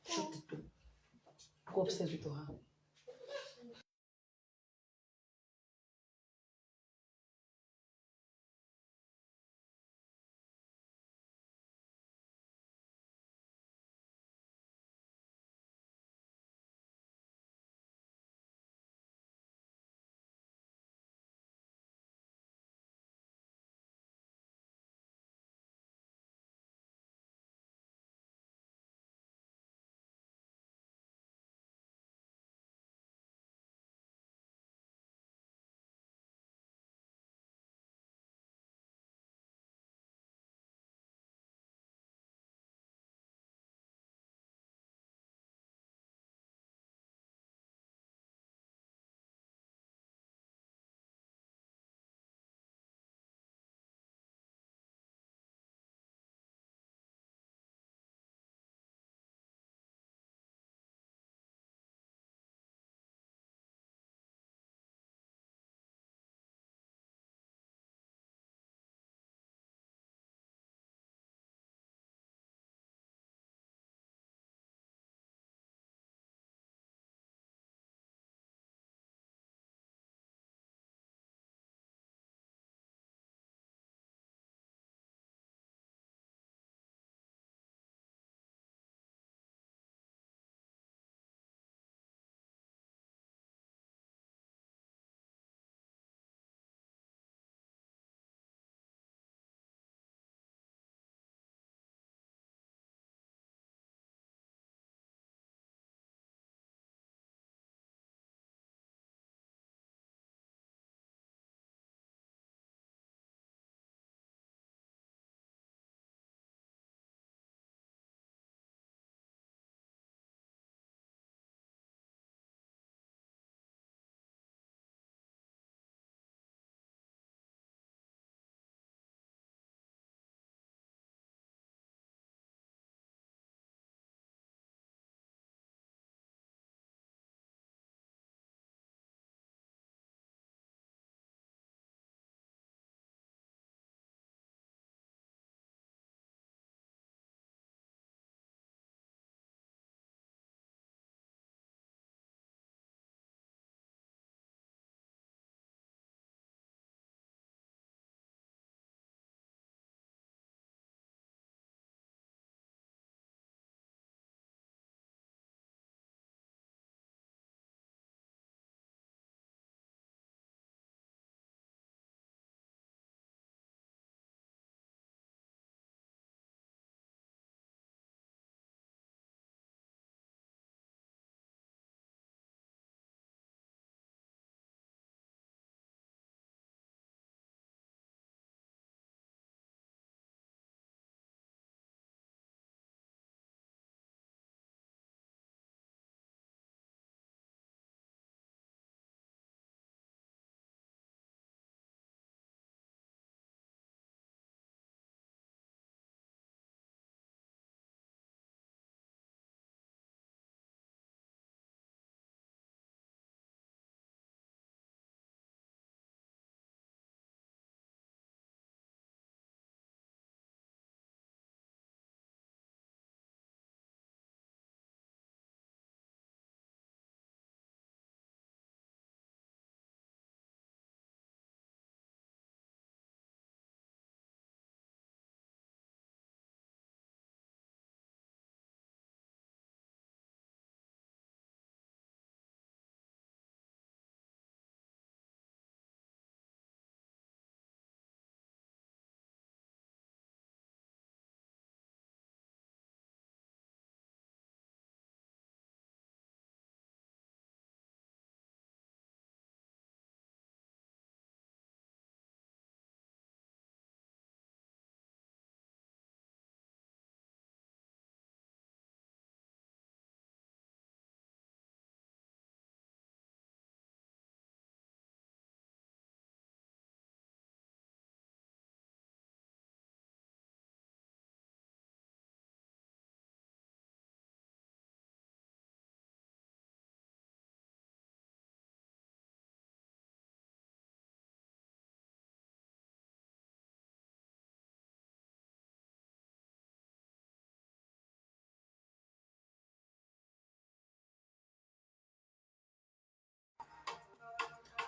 Shoot it. Go upstairs with her.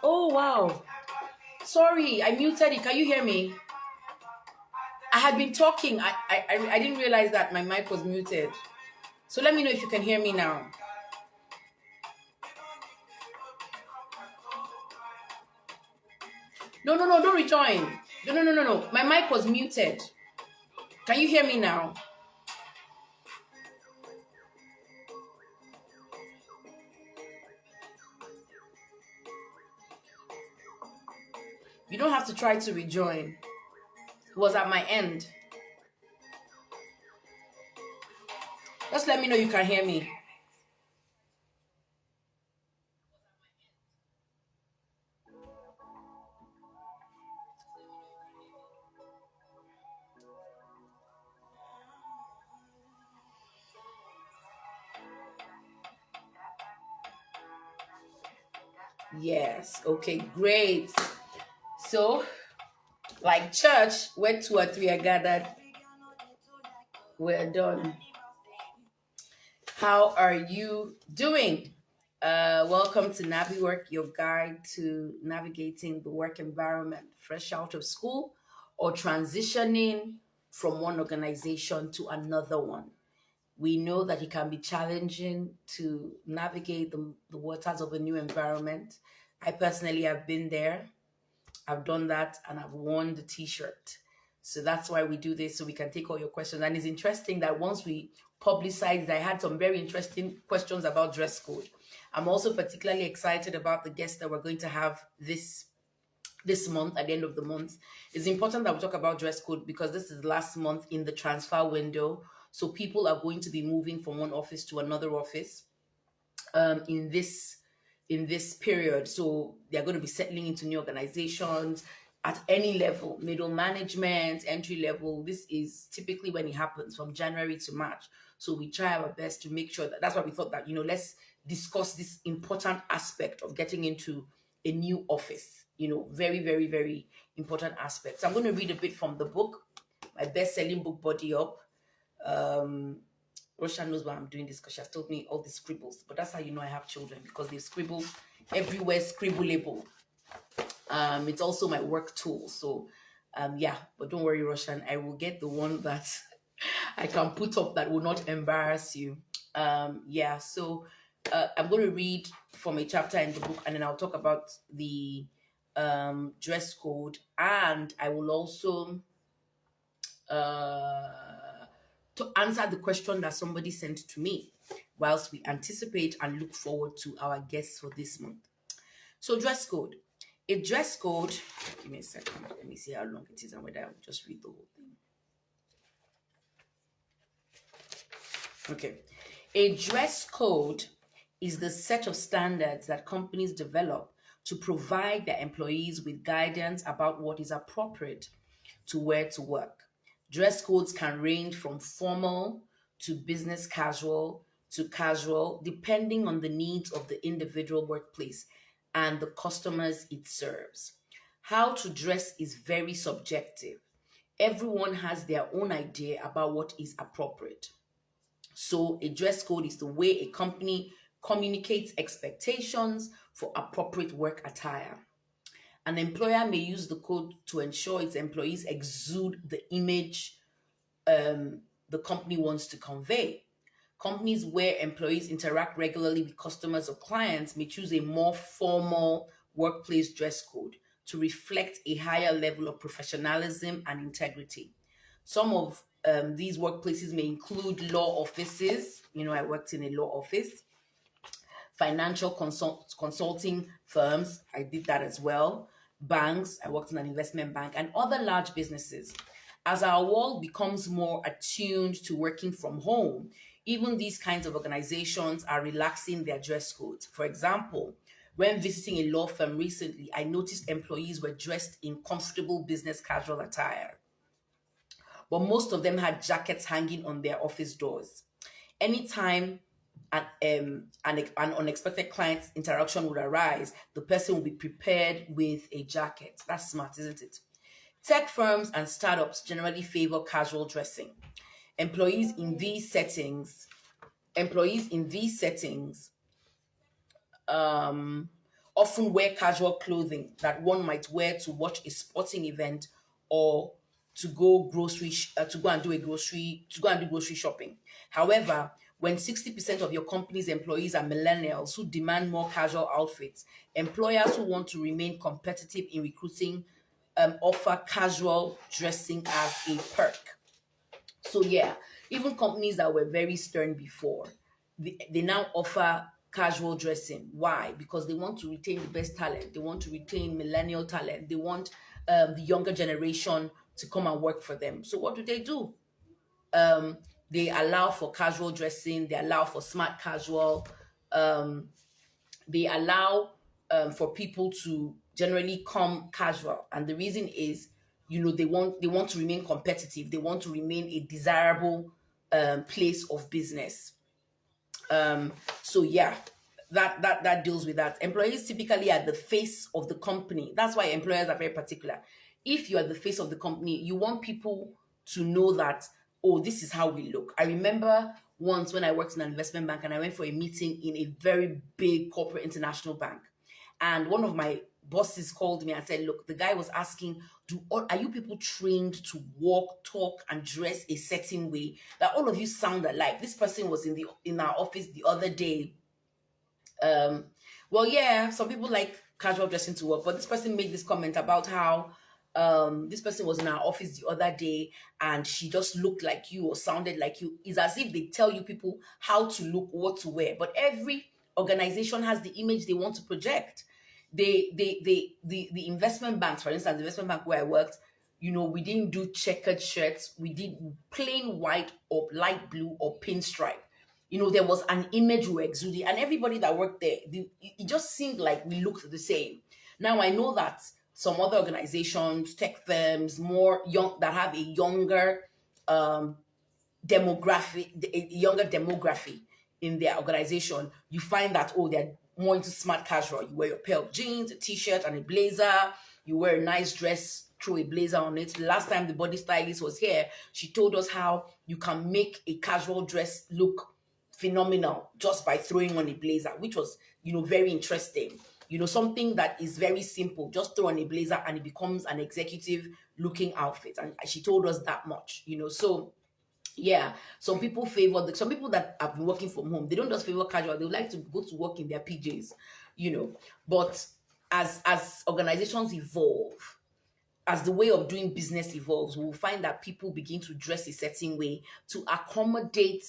Oh, wow. Sorry, I muted it. Can you hear me? I had been talking. I didn't realize that my mic was muted. So let me know if you can hear me now. No, no, no, don't rejoin. No, no, no, no, no. My mic was muted. Can you hear me now? You don't have to try to rejoin. It was at my end. Just let me know you can hear me. Yes. Okay, great. So, like church, where 2 or 3 are gathered, we're done. How are you doing? Welcome to NaviWork, your guide to navigating the work environment, fresh out of school or transitioning from one organization to another one. We know that it can be challenging to navigate the waters of a new environment. I personally have been there. I've done that and I've worn the t-shirt. So that's why we do this so we can take all your questions. And it's interesting that once we publicized, I had some very interesting questions about dress code. I'm also particularly excited about the guests that we're going to have this month at the end of the month. It's important that we talk about dress code because this is last month in the transfer window. So people are going to be moving from one office to another office in this period. So they're going to be settling into new organizations at any level, middle management, entry level. This is typically when it happens from January to March. So we try our best to make sure that's why we thought that, let's discuss this important aspect of getting into a new office. Very, very, very important aspect. So I'm going to read a bit from the book, my best-selling book, Body Up. Roshan knows why I'm doing this because she has told me all the scribbles. But that's how you know I have children, because they scribble everywhere, scribbleable. It's also my work tool. So yeah, but don't worry, Roshan. I will get the one that I can put up that will not embarrass you. Yeah, so I'm going to read from a chapter in the book, and then I'll talk about the dress code, and I will also to answer the question that somebody sent to me whilst we anticipate and look forward to our guests for this month. So, dress code. A dress code, give me a second, let me see how long it is and whether I'll just read the whole thing. Okay. A dress code is the set of standards that companies develop to provide their employees with guidance about what is appropriate to wear to work. Dress codes can range from formal to business casual to casual, depending on the needs of the individual workplace and the customers it serves. How to dress is very subjective. Everyone has their own idea about what is appropriate. So, a dress code is the way a company communicates expectations for appropriate work attire. An employer may use the code to ensure its employees exude the image the company wants to convey. Companies where employees interact regularly with customers or clients may choose a more formal workplace dress code to reflect a higher level of professionalism and integrity. Some of these workplaces may include law offices. I worked in a law office, financial consulting firms. I did that as well. Banks. I worked in an investment bank and other large businesses. As our world becomes more attuned to working from home, even these kinds of organizations are relaxing their dress codes. For example, when visiting a law firm recently, I noticed employees were dressed in comfortable business casual attire, but most of them had jackets hanging on their office doors. Anytime an unexpected client interaction would arise, the person will be prepared with a jacket. That's smart, isn't it? Tech firms and startups generally favor casual dressing. Employees in these settings, employees in these settings um, often wear casual clothing that one might wear to watch a sporting event or to go and do grocery shopping. However, when 60% of your company's employees are millennials who demand more casual outfits, employers who want to remain competitive in recruiting offer casual dressing as a perk. So yeah, even companies that were very stern before, they now offer casual dressing. Why? Because they want to retain the best talent. They want to retain millennial talent. They want the younger generation to come and work for them. So what do? Um, they allow for casual dressing. They allow for smart casual. Um, they allow for people to generally come casual, and the reason is, they want to remain competitive. They want to remain a desirable place of business. um so yeah, that deals with that. Employees typically are the face of the company. That's why employers are very particular. If you are the face of the company, you want people to know that, oh, this is how we look. I remember once when I worked in an investment bank and I went for a meeting in a very big corporate international bank, and one of my bosses called me and said, look, the guy was asking, are you people trained to walk, talk, and dress a certain way that all of you sound alike? This person was in our office the other day. um well, yeah, some people like casual dressing to work, but this person made this comment about how this person was in our office the other day and she just looked like you or sounded like you. It's as if they tell you people how to look, what to wear, but every organization has the image they want to project. The investment banks, for instance, the investment bank where I worked, we didn't do checkered shirts. We did plain white or light blue or pinstripe. There was an image we were exuding, and everybody that worked there, it just seemed like we looked the same. Now I know that some other organizations, tech firms, more young, that have a younger um, younger demography in their organization, you find that, oh, they're more into smart casual. You wear your pair of jeans, a t-shirt, and a blazer. You wear a nice dress, throw a blazer on it. The last time the body stylist was here, she told us how you can make a casual dress look phenomenal just by throwing on a blazer, which was, very interesting. Something that is very simple, just throw on a blazer and it becomes an executive looking outfit. And she told us that much. So yeah, some people that have been working from home, they don't just favor casual, they would like to go to work in their PJs, you know. But as organizations evolve, as the way of doing business evolves, we will find that people begin to dress a certain way to accommodate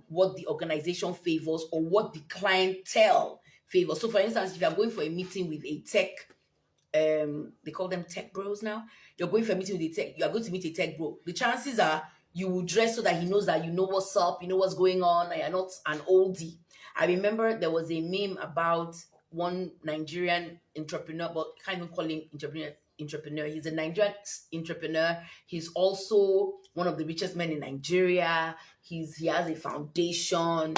what the organization favors or what the clientele favors. So, for instance, if you are going for a meeting with a tech, they call them tech bros now. You're going for a meeting with a tech, you are going to meet a tech bro. The chances are you will dress so that he knows that you know what's up, you know what's going on, and you're not an oldie. I remember there was a meme about one Nigerian entrepreneur, but can't even call him entrepreneur. He's a Nigerian entrepreneur. He's also one of the richest men in Nigeria. He has a foundation,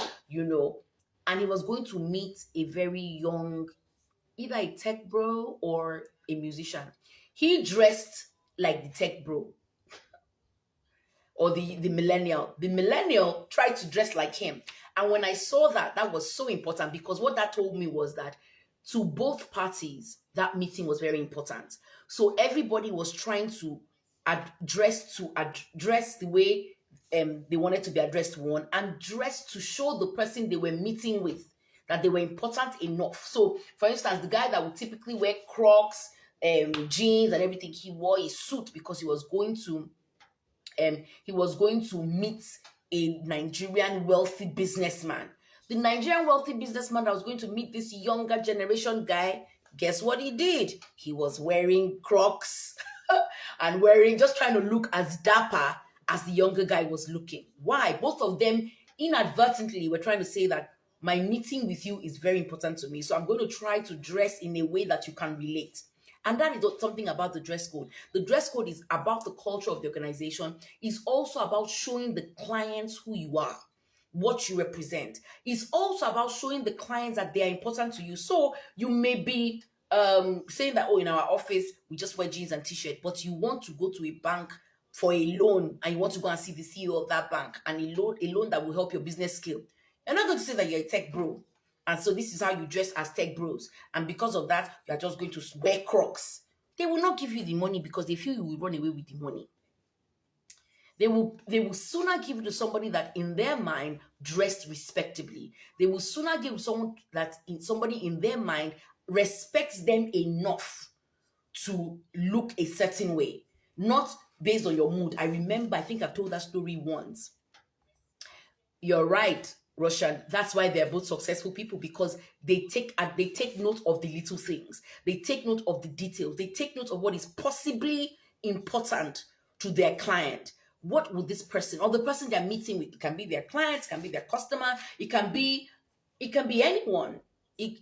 and he was going to meet a very young, either a tech bro or a musician. He dressed like the tech bro or the millennial. The millennial tried to dress like him. And when I saw that, that was so important, because what that told me was that to both parties, that meeting was very important. So everybody was trying to address the way they wanted to be addressed, one, and dress to show the person they were meeting with that they were important enough. So, for instance, the guy that would typically wear Crocs, jeans, and everything, he wore a suit because he was going to meet a Nigerian wealthy businessman. The Nigerian wealthy businessman that was going to meet this younger generation guy, guess what he did? He was wearing Crocs and just trying to look as dapper as the younger guy was looking. Why? Both of them inadvertently were trying to say that my meeting with you is very important to me. So I'm going to try to dress in a way that you can relate. And that is something about the dress code. The dress code is about the culture of the organization. It's also about showing the clients who you are, what you represent. It's also about showing the clients that they are important to you. So you may be saying that, oh, in our office, we just wear jeans and t-shirt, but you want to go to a bank for a loan and you want to go and see the CEO of that bank, and a loan that will help your business scale. You're not going to say that you're a tech bro. And so this is how you dress as tech bros. And because of that, you are just going to wear Crocs. They will not give you the money because they feel you will run away with the money. They will sooner give it to somebody that in their mind dressed respectably. They will sooner give someone that in somebody in their mind respects them enough to look a certain way, not based on your mood. I remember, I think I've told that story once. You're right, Russian. That's why they're both successful people, because they take note of the little things. They take note of the details. They take note of what is possibly important to their client. What would this person or the person they're meeting with, it can be their clients, can be their customer, it can be anyone. It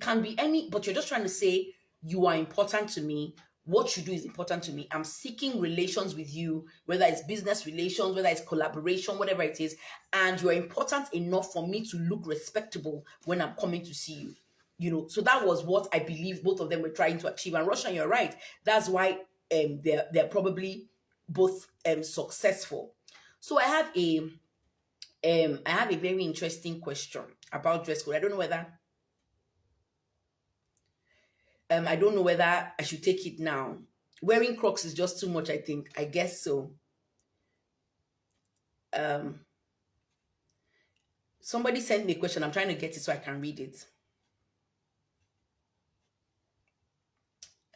can be any, but you're just trying to say you are important to me. What you do is important to me. I'm seeking relations with you, whether it's business relations, whether it's collaboration, whatever it is, and you're important enough for me to look respectable when I'm coming to see you. So that was what I believe both of them were trying to achieve. And Russia, you're right. That's why they're probably both successful. So I have a very interesting question about dress code. I don't know whether I should take it now. Wearing Crocs is just too much, I think. I guess so. Um, Somebody sent me a question. I'm trying to get it so I can read it.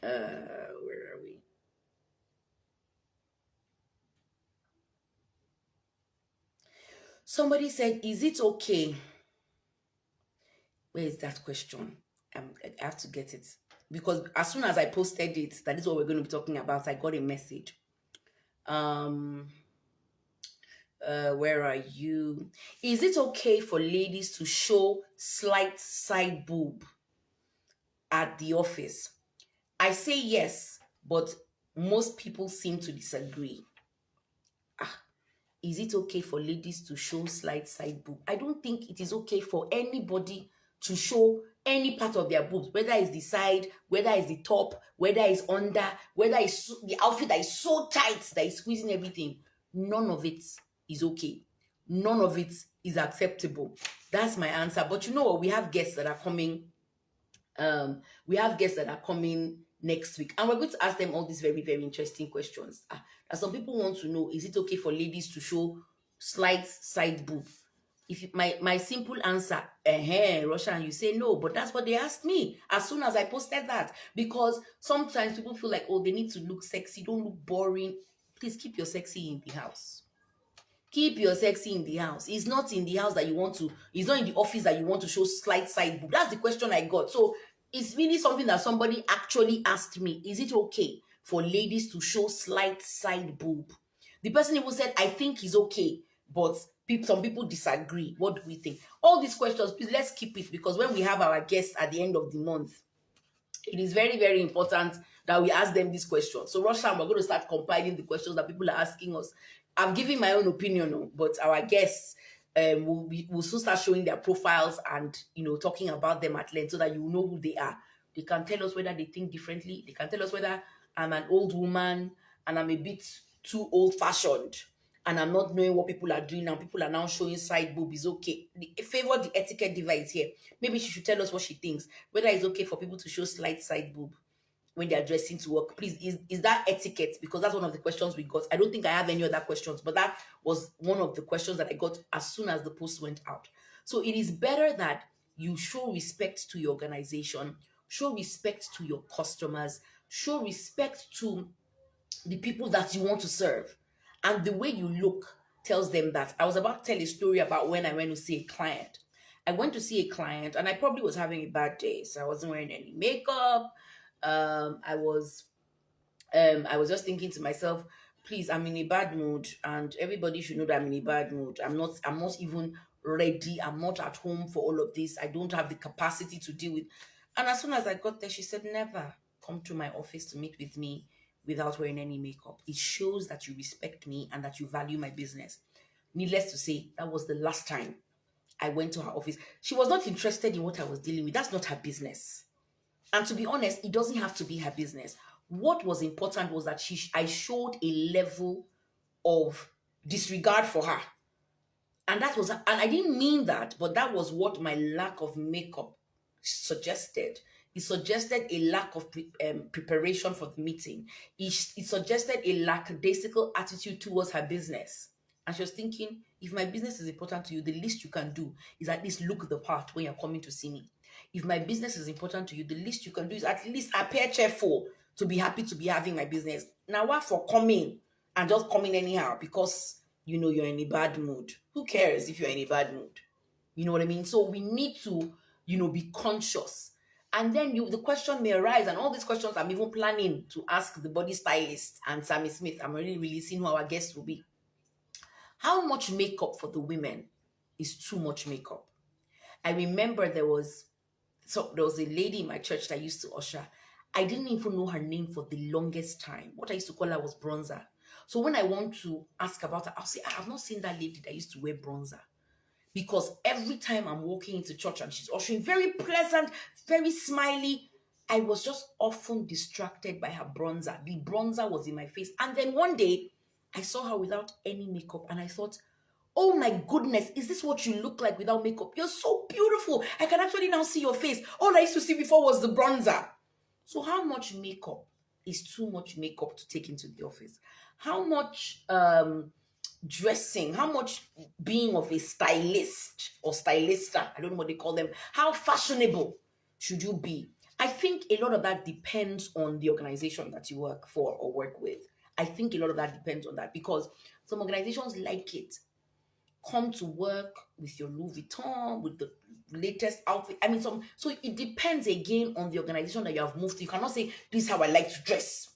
Where are we? Somebody said, "Is it okay?" Where is that question? I have to get it because as soon as I posted it, that is what we're going to be talking about. I got a message. Um, where are you? Is it okay for ladies to show slight side boob at the office? I say yes, but most people seem to disagree. Ah, is it okay for ladies to show slight side boob? I don't think it is okay for anybody to show any part of their boobs, whether it's the side, whether it's the top, whether it's under, whether it's the outfit that is so tight that is squeezing everything. None of it is okay. None of it is acceptable. That's my answer. But you know what? We have guests that are coming. Next week, and we're going to ask them all these very, very interesting questions. And some people want to know: is it okay for ladies to show slight side boob? If my simple answer, Russian, you say no, but that's what they asked me as soon as I posted that, because sometimes people feel like, oh, they need to look sexy, don't look boring. Please keep your sexy in the house. Keep your sexy in the house. It's not in the house that you want to, it's not in the office that you want to show slight side boob. That's the question I got. So it's really something that somebody actually asked me. Is it okay for ladies to show slight side boob? The person even said, I think it's okay, but some people disagree. What do we think? All these questions, please, let's keep it, because when we have our guests at the end of the month, it is very, very important that we ask them these questions. So, Roshan, we're going to start compiling the questions that people are asking us. I'm giving my own opinion, but our guests will soon start showing their profiles and talking about them at length, so that you know who they are. They can tell us whether they think differently. They can tell us whether I'm an old woman and I'm a bit too old-fashioned, and I'm not knowing what people are doing now. People are now showing side boob is okay. Favor the etiquette diva is here. Maybe she should tell us what she thinks, whether it's okay for people to show slight side boob when they're dressing to work. Please, is that etiquette? Because that's one of the questions we got. I don't think I have any other questions, but that was one of the questions that I got as soon as the post went out. So it is better that you show respect to your organization, show respect to your customers, show respect to the people that you want to serve. And the way you look tells them that. I was about to tell a story about when I went to see a client. I went to see a client and I probably was having a bad day. So I wasn't wearing any makeup. I was just thinking to myself, please, I'm in a bad mood, and everybody should know that I'm in a bad mood. I'm not even ready. I'm not at home for all of this. I don't have the capacity to deal with. And as soon as I got there, she said, never come to my office to meet with me without wearing any makeup. It shows that you respect me and that you value my business. Needless to say, that was the last time I went to her office. She was not interested in what I was dealing with. That's not her business. And to be honest, it doesn't have to be her business. What was important was that I showed a level of disregard for her. And that was, and I didn't mean that, but that was what my lack of makeup suggested. It suggested a lack of preparation for the meeting. It suggested a lackadaisical attitude towards her business. And she was thinking, if my business is important to you, the least you can do is at least look the part when you're coming to see me. If my business is important to you, the least you can do is at least appear cheerful to be happy to be having my business. Now, what for coming and just coming anyhow because you know you're in a bad mood? Who cares if you're in a bad mood? You know what I mean? So we need to, be conscious. And then the question may arise, and all these questions I'm even planning to ask the body stylist and Sammy Smith. I'm already releasing who our guest will be. How much makeup for the women is too much makeup? I remember there was a lady in my church that used to usher. I didn't even know her name for the longest time. What I used to call her was bronzer. So when I want to ask about her, I'll say, I have not seen that lady that used to wear bronzer. Because every time I'm walking into church and she's ushering, very pleasant, very smiley, I was just often distracted by her bronzer. The bronzer was in my face. And then one day, I saw her without any makeup and I thought, oh my goodness, is this what you look like without makeup? You're so beautiful. I can actually now see your face. All I used to see before was the bronzer. So how much makeup is too much makeup to take into the office? How much dressing, how much being of a stylist or stylista, I don't know what they call them, how fashionable should you be? I think a lot of that depends on the organization that you work for or work with. I think a lot of that depends on that because some organizations like it. Come to work with your Louis Vuitton, with the latest outfit. I mean, so it depends again on the organization that you have moved to. You cannot say, this is how I like to dress,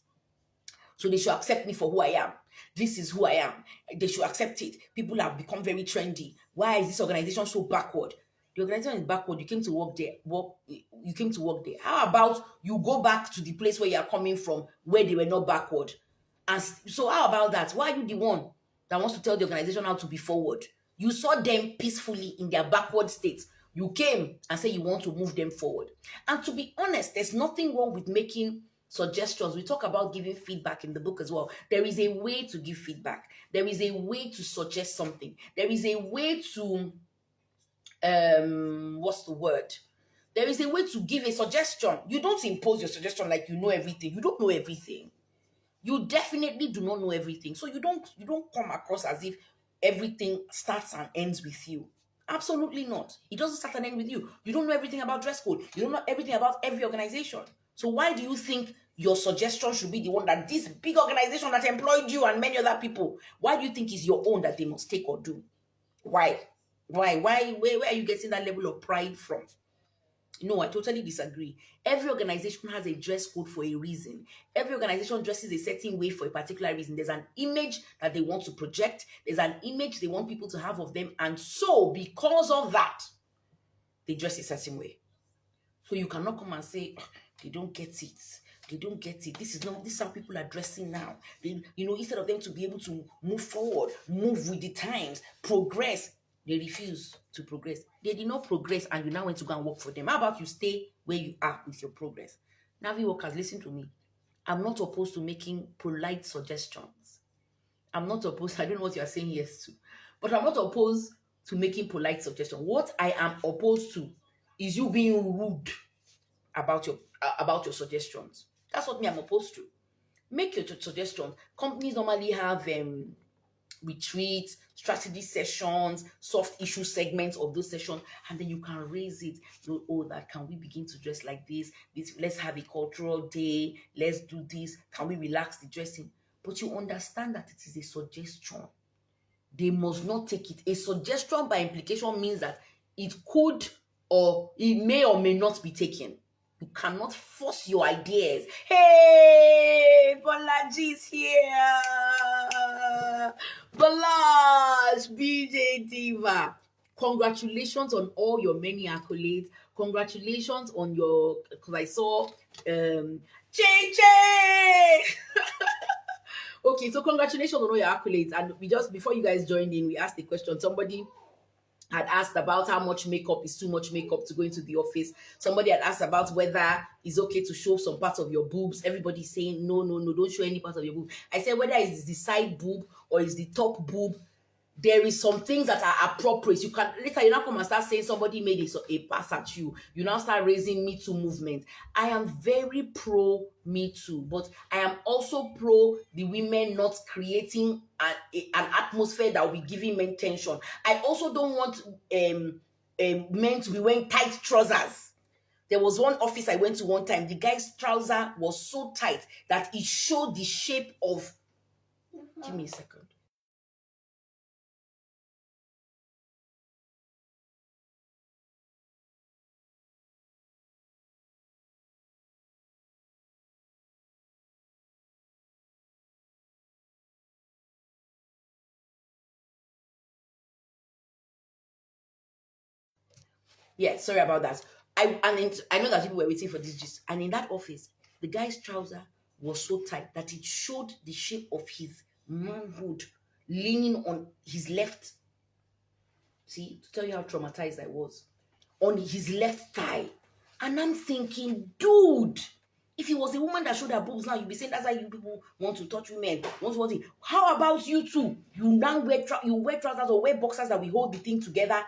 so they should accept me for who I am. This is who I am. They should accept it. People have become very trendy. Why is this organization so backward? The organization is backward. You came to work there. You came to work there. How about you go back to the place where you are coming from, where they were not backward? And so how about that? Why are you the one that wants to tell the organization how to be forward? You saw them peacefully in their backward state. You came and said you want to move them forward. And to be honest, there's nothing wrong with making suggestions. We talk about giving feedback in the book as well. There is a way to give feedback. There is a way to suggest something. There is a way to, what's the word? There is a way to give a suggestion. You don't impose your suggestion like you know everything. You don't know everything. You definitely do not know everything. So you don't come across as if everything starts and ends with you. Absolutely not. It doesn't start and end with you. You don't know everything about dress code. You don't know everything about every organization. So why do you think your suggestion should be the one that this big organization that employed you and many other people, why do you think is your own that they must take or do? Why? Where are you getting that level of pride from? No, I totally disagree. Every organization has a dress code for a reason. Every organization dresses a certain way for a particular reason. There's an image that they want to project. There's an image they want people to have of them. And so, because of that, they dress a certain way. So you cannot come and say, they don't get it. They don't get it. This is how people are dressing now. Instead of them to be able to move forward, move with the times, progress, they refuse to progress. They did not progress and you now went to go and work for them. How about you stay where you are with your progress? Navi workers, listen to me. I'm not opposed to making polite suggestions. I'm not opposed, I don't know what you are saying yes to, but I'm not opposed to making polite suggestions. What I am opposed to is you being rude about your suggestions. That's what I'm opposed to. Make your suggestions. Companies normally have retreats, strategy sessions, soft issue segments of those sessions, and then you can raise it. That can we begin to dress like this? Let's have a cultural day. Let's do this. Can we relax the dressing? But you understand that it is a suggestion. They must not take it. A suggestion by implication means that it could or it may or may not be taken. You cannot force your ideas. Hey, Bolaji is here. Bolaji, BJ Diva. Congratulations on all your many accolades. Congratulations on your, because I saw JJ. Okay, so congratulations on all your accolades. And we just, before you guys joined in, we asked the question. Somebody had asked about how much makeup is too much makeup to go into the office. Somebody had asked about whether it's okay to show some parts of your boobs. Everybody's saying, no, don't show any parts of your boob. I said, whether it's the side boob or it's the top boob, there is some things that are appropriate. You can later you now come and start saying somebody made a pass at you. You now start raising Me Too movement. I am very pro Me Too, but I am also pro the women not creating an atmosphere that will be giving men tension. I also don't want men to be wearing tight trousers. There was one office I went to one time. The guy's trouser was so tight that it showed the shape of. Give me a second. Yeah, sorry about that. I know that people were waiting for this gist. And in that office, the guy's trouser was so tight that it showed the shape of his manhood leaning on his left. See, to tell you how traumatized I was, on his left thigh. And I'm thinking, dude, if it was a woman that showed her boobs now, you'd be saying that's why you people want to touch women. Want to. How about you too? You now wear trousers or wear boxers that we hold the thing together.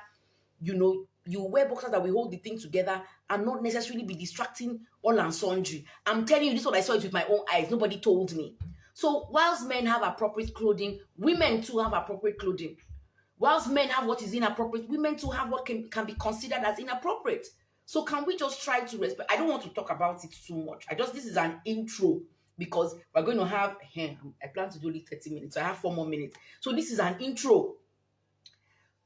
You wear boxers that will hold the thing together and not necessarily be distracting all and sundry. I'm telling you, this is what I saw it with my own eyes. Nobody told me. So whilst men have appropriate clothing, women too have appropriate clothing. Whilst men have what is inappropriate, women too have what can be considered as inappropriate. So can we just try to respect? I don't want to talk about it too much. This is an intro because we're going to have, I plan to do only 30 minutes. So I have 4 more minutes. So this is an intro.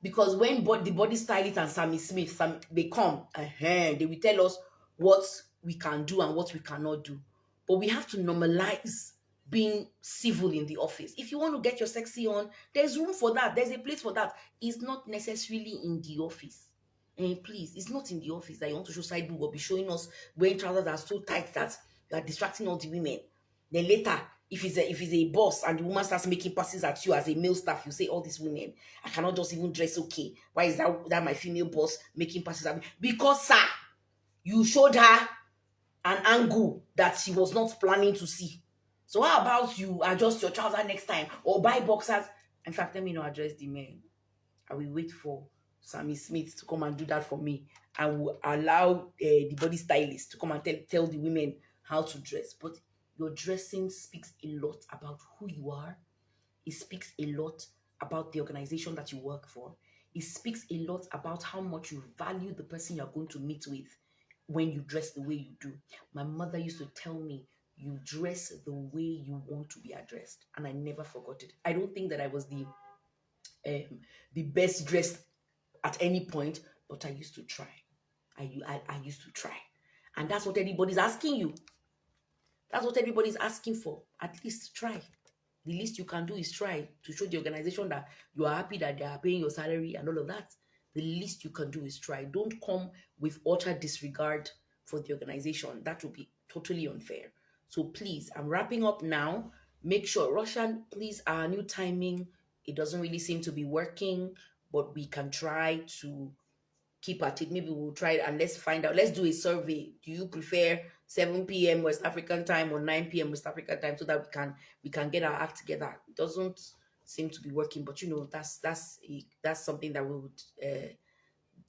Because when the body stylist and Sammy Smith, they come, they will tell us what we can do and what we cannot do. But we have to normalize being civil in the office. If you want to get your sexy on, there's room for that. There's a place for that. It's not necessarily in the office. And please, it's not in the office that you want to show side boob or be showing us wearing trousers that are so tight that you are distracting all the women. Then later, if it's a boss and the woman starts making passes at you as a male staff, you say, all these women, I cannot just even dress okay. Why is that my female boss making passes at me? Because, sir, you showed her an angle that she was not planning to see. So how about you adjust your trousers next time or buy boxers? In fact, let me not address the men. I will wait for Sammy Smith to come and do that for me. I will allow the body stylist to come and tell the women how to dress. But your dressing speaks a lot about who you are. It speaks a lot about the organization that you work for. It speaks a lot about how much you value the person you're going to meet with when you dress the way you do. My mother used to tell me, you dress the way you want to be addressed. And I never forgot it. I don't think that I was the best dressed at any point, but I used to try. I used to try. And that's what everybody's asking you. That's what everybody's asking for. At least try. The least you can do is try to show the organization that you are happy that they are paying your salary and all of that. The least you can do is try. Don't come with utter disregard for the organization. That would be totally unfair. So please, I'm wrapping up now. Make sure, Russian, please, our new timing, it doesn't really seem to be working, but we can try to keep at it. Maybe we'll try it and let's find out. Let's do a survey. Do you prefer 7 p.m. West African time or 9 p.m. West African time so that we can get our act together? It doesn't seem to be working, but that's something that we would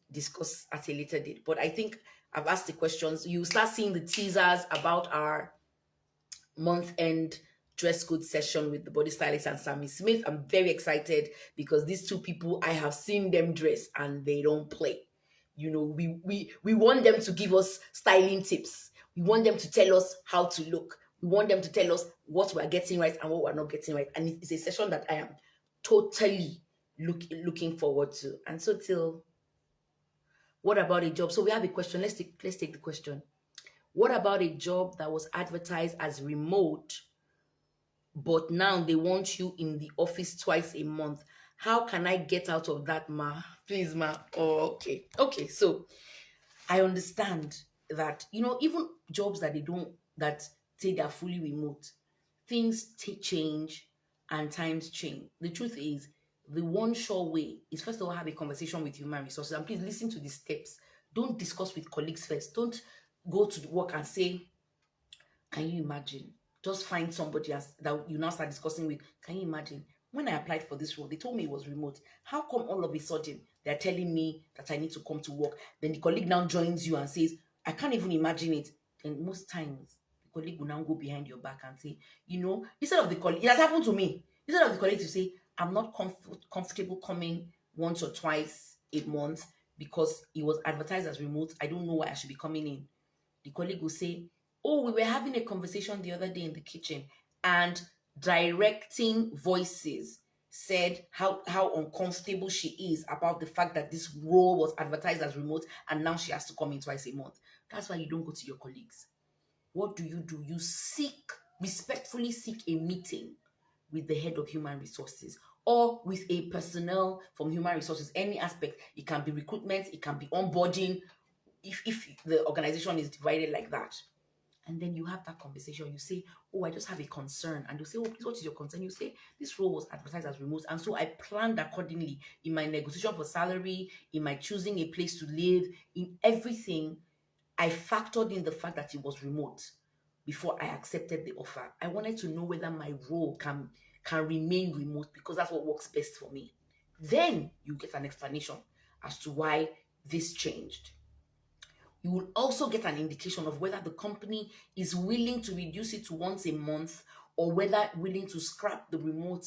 discuss at a later date. But I think I've asked the questions. You start seeing the teasers about our month-end dress code session with the body stylist and Sammy Smith. I'm very excited because these two people, I have seen them dress and they don't play. We want them to give us styling tips. We want them to tell us how to look. We want them to tell us what we're getting right and what we're not getting right. And it's a session that I am totally looking forward to. And so what about a job? So we have a question. Let's take the question. What about a job that was advertised as remote, but now they want you in the office twice a month? How can I get out of that, ma? Please, ma. Oh, okay. Okay, so I understand that, even jobs that that say they're fully remote, things change and times change. The truth is, the one sure way is first of all have a conversation with human resources, and please listen to the steps. Don't discuss with colleagues first. Don't go to work and say, can you imagine? Just find somebody else that you now start discussing with. Can you imagine? When I applied for this role, they told me it was remote. How come all of a sudden they're telling me that I need to come to work? Then the colleague now joins you and says, I can't even imagine it. Then most times, the colleague will now go behind your back and say, instead of the colleague, it has happened to me. Instead of the colleague to say, I'm not comfortable coming once or twice a month because it was advertised as remote. I don't know why I should be coming in. The colleague will say, oh, we were having a conversation the other day in the kitchen, and directing voices said how uncomfortable she is about the fact that this role was advertised as remote and now she has to come in twice a month. That's why you don't go to your colleagues. What do? You respectfully seek a meeting with the head of human resources or with a personnel from human resources, any aspect. It can be recruitment, it can be onboarding, if the organization is divided like that. And then you have that conversation. You say, oh, I just have a concern. And you say, oh, please, what is your concern? You say, this role was advertised as remote. And so I planned accordingly in my negotiation for salary, in my choosing a place to live, in everything. I factored in the fact that it was remote before I accepted the offer. I wanted to know whether my role can remain remote because that's what works best for me. Then you get an explanation as to why this changed. You will also get an indication of whether the company is willing to reduce it to once a month or whether willing to scrap the remote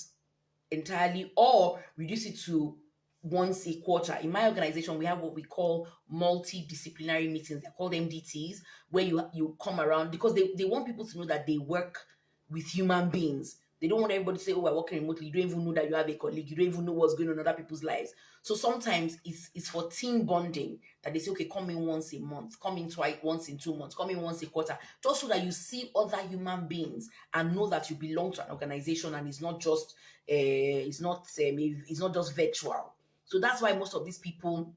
entirely or reduce it to once a quarter. In my organization, we have what we call multidisciplinary meetings. They're called MDTs, where you come around because they want people to know that they work with human beings. They don't want everybody to say, oh, we're working remotely. You don't even know that you have a colleague. You don't even know what's going on in other people's lives. So sometimes it's for team bonding that they say, okay, come in once a month, come in twice, once in 2 months, come in once a quarter, just so that you see other human beings and know that you belong to an organization and it's not just virtual. So that's why most of these people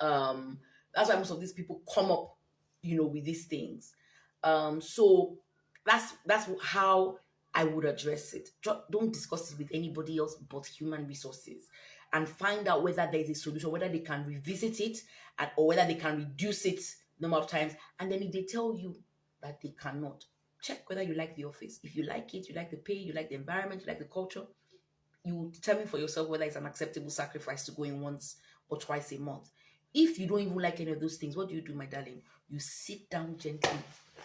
come up, with these things. So that's how I would address it. Don't discuss it with anybody else but human resources, and find out whether there is a solution, whether they can revisit it, or whether they can reduce it number of times. And then if they tell you that they cannot, check whether you like the office. If you like it, you like the pay, you like the environment, you like the culture, you determine for yourself whether it's an acceptable sacrifice to go in once or twice a month. If you don't even like any of those things, what do you do, my darling? You sit down gently,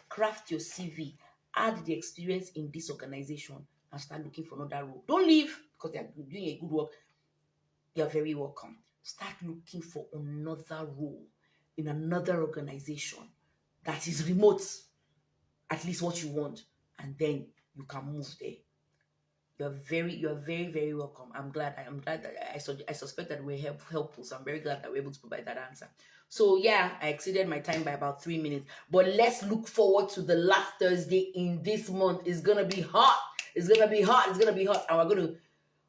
craft your CV, add the experience in this organization, and start looking for another role. Don't leave because they're doing a good work. You're very welcome. Start looking for another role in another organization that is remote, at least what you want, and then you can move there. You're very, very welcome. I'm glad that I suspect that we're helpful. So I'm very glad that we're able to provide that answer. So yeah, I exceeded my time by about 3 minutes. But let's look forward to the last Thursday in this month. It's gonna be hot. It's gonna be hot. It's gonna be hot. And we're gonna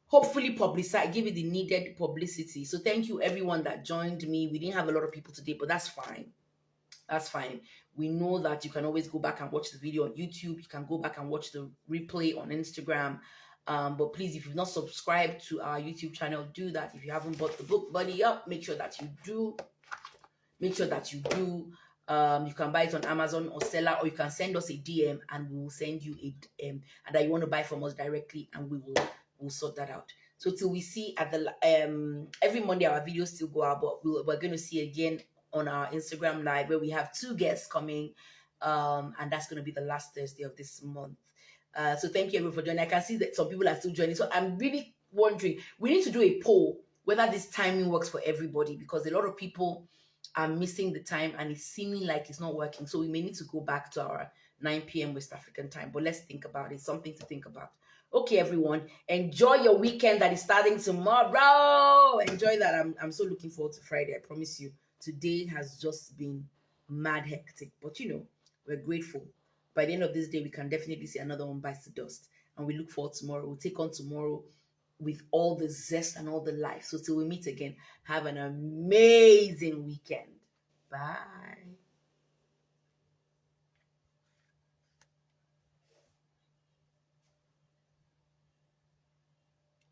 hopefully publicize, give it the needed publicity. So thank you everyone that joined me. We didn't have a lot of people today, but that's fine. That's fine. We know that you can always go back and watch the video on YouTube. You can go back and watch the replay on Instagram. But please, if you've not subscribed to our YouTube channel, do that. If you haven't bought the book, buddy up, make sure that you do. Make sure that you do. You can buy it on Amazon or Seller, or you can send us a DM and we'll send you a DM, and that you want to buy from us directly, and we'll sort that out. So till we see at the every Monday our videos still go out, but we're going to see again on our Instagram live where we have 2 guests coming, and that's going to be the last Thursday of this month. So thank you everyone for joining. I can see that some people are still joining, so I'm really wondering, we need to do a poll whether this timing works for everybody, because a lot of people are missing the time and it's seeming like it's not working. So we may need to go back to our 9 p.m. West African time, but let's think about it. Something to think about. Okay, everyone, enjoy your weekend that is starting tomorrow. Enjoy that. I'm so looking forward to Friday. I promise you. Today has just been mad hectic, but we're grateful. By the end of this day, we can definitely see another one bites the dust, and we look forward to tomorrow. We'll take on tomorrow with all the zest and all the life. So till we meet again, have an amazing weekend. Bye.